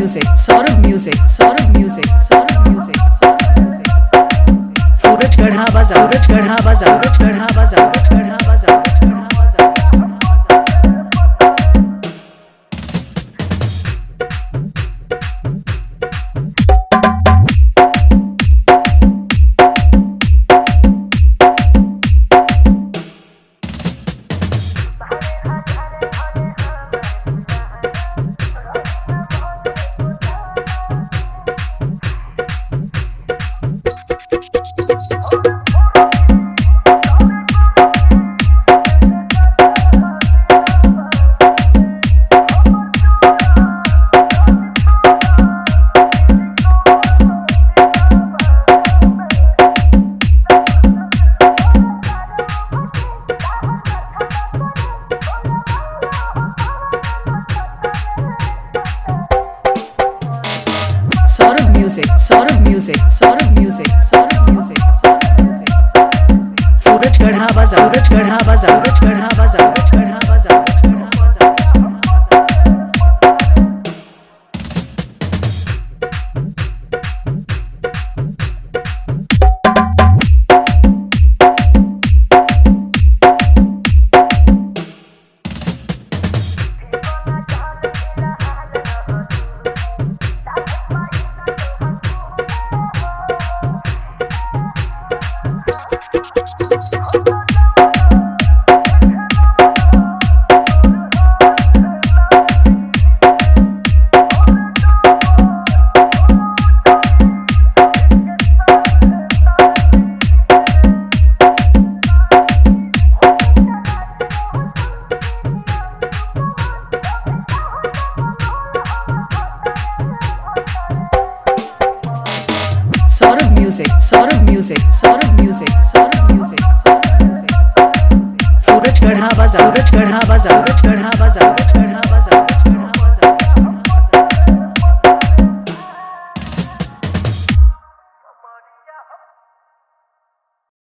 music, Saurabh music, Saurabh music, Saurabh music, Saurabh music. सूरज गढ़ा बाजा, सूरज गढ़ा बाजा, सूरज गढ़ा बाजा, सूरज गढ़ा बाजा, सूरज गढ़ा बाजा। Music, Saurabh music, Saurabh music, Saurabh music, Saurabh music. सूरज गढ़ा बाजा, सूरज गढ़ा बाजा, सूरज गढ़ा बाजा, सूरज गढ़ा बाजा, सूरज गढ़ा बाजा। Music, Saurabh music, Saurabh music, Saurabh music, Saurabh music. सूरज गढ़ा बाजा, सूरज गढ़ा बाजा, सूरज गढ़ा बाजा, सूरज गढ़ा